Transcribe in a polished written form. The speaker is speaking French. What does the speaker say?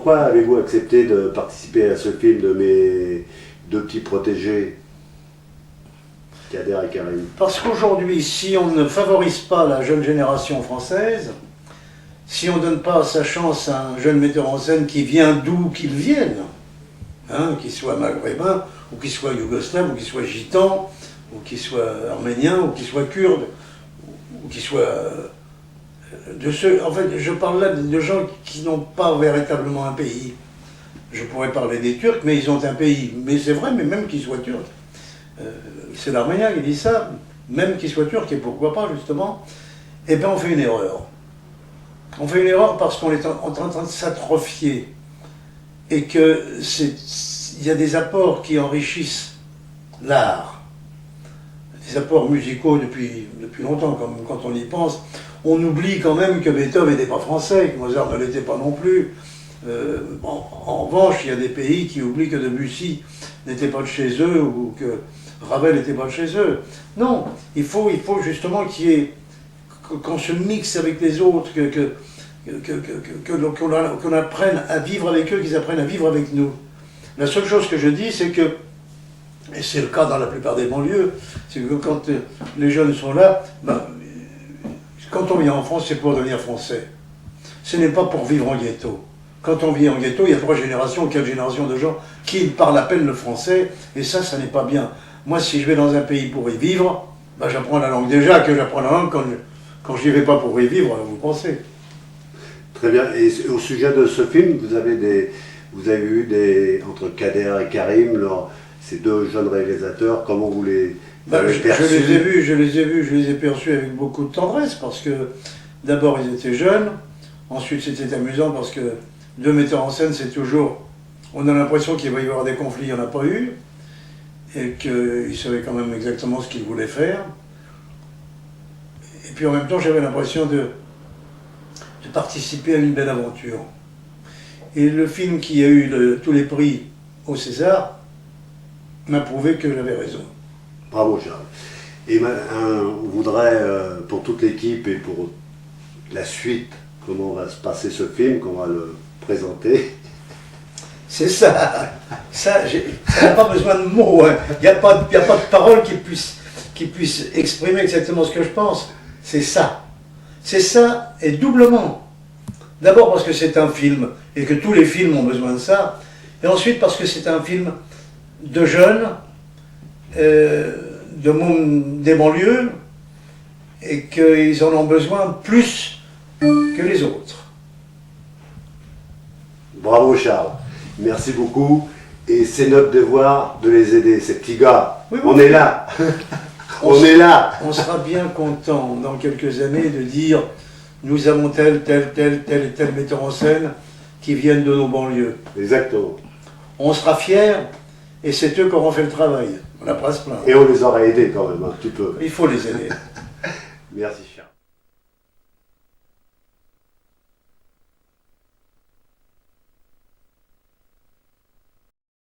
pourquoi avez-vous accepté de participer à ce film de mes deux petits protégés, Kader et Karim? Parce qu'aujourd'hui, si on ne favorise pas la jeune génération française, si on ne donne pas sa chance à un jeune metteur en scène qui vient d'où qu'il vienne, hein, qu'il soit maghrébin, ou qu'il soit yougoslave, ou qu'il soit gitan, ou qu'il soit arménien, ou qu'il soit kurde, ou qu'il soit de ceux... En fait, je parle là de gens qui n'ont pas véritablement un pays. Je pourrais parler des Turcs, mais ils ont un pays. Mais c'est vrai, mais même qu'ils soient turcs. C'est l'Arménien qui dit ça, même qu'ils soient turcs, et pourquoi pas, justement. Eh bien, on fait une erreur. On fait une erreur parce qu'on est en train de s'atrophier. Et qu'il y a des apports qui enrichissent l'art. Des apports musicaux depuis longtemps, quand on y pense. On oublie quand même que Beethoven n'était pas français, que Mozart ne l'était pas non plus. En revanche, il y a des pays qui oublient que Debussy n'était pas de chez eux ou que Ravel n'était pas de chez eux. Non, il faut justement qu'on se mixe avec les autres, qu'on apprenne à vivre avec eux, qu'ils apprennent à vivre avec nous. La seule chose que je dis, c'est que, et c'est le cas dans la plupart des banlieues, c'est que quand les jeunes sont là, quand on vient en France, c'est pour devenir français. Ce n'est pas pour vivre en ghetto. Quand on vit en ghetto, il y a 3 générations, 4 générations de gens qui parlent à peine le français, et ça n'est pas bien. Moi, si je vais dans un pays pour y vivre, j'apprends la langue. Déjà que j'apprends la langue quand je n'y vais pas pour y vivre, vous pensez. Très bien. Et au sujet de ce film, vous avez eu entre Kader et Karim, ces deux jeunes réalisateurs, comment vous les avez perçus? Je les ai perçus avec beaucoup de tendresse, parce que d'abord ils étaient jeunes, ensuite c'était amusant parce que deux metteurs en scène, c'est toujours... On a l'impression qu'il va y avoir des conflits, il n'y en a pas eu, et qu'ils savaient quand même exactement ce qu'ils voulaient faire. Et puis en même temps, j'avais l'impression de participer à une belle aventure. Et le film qui a eu tous les prix au César m'a prouvé que j'avais raison. Bravo Charles. Et on voudrait, pour toute l'équipe et pour la suite, comment va se passer ce film, qu'on va le présenter. C'est ça. Ça n'a pas besoin de mots. Hein. Il n'y a pas de parole qui puisse exprimer exactement ce que je pense. C'est ça. C'est ça, et doublement. D'abord parce que c'est un film, et que tous les films ont besoin de ça. Et ensuite parce que c'est un film de jeunes, des banlieues, et qu'ils en ont besoin plus que les autres. Bravo Charles, merci beaucoup. Et c'est notre devoir de les aider, ces petits gars. Oui, on est là. On est là. On sera bien content dans quelques années de dire nous avons tel metteur en scène qui viennent de nos banlieues. Exactement. On sera fiers et c'est eux qui auront fait le travail. On n'a pas à se plaindre. Et on les aura aidés quand même un petit peu. Il faut les aider. Merci Charles.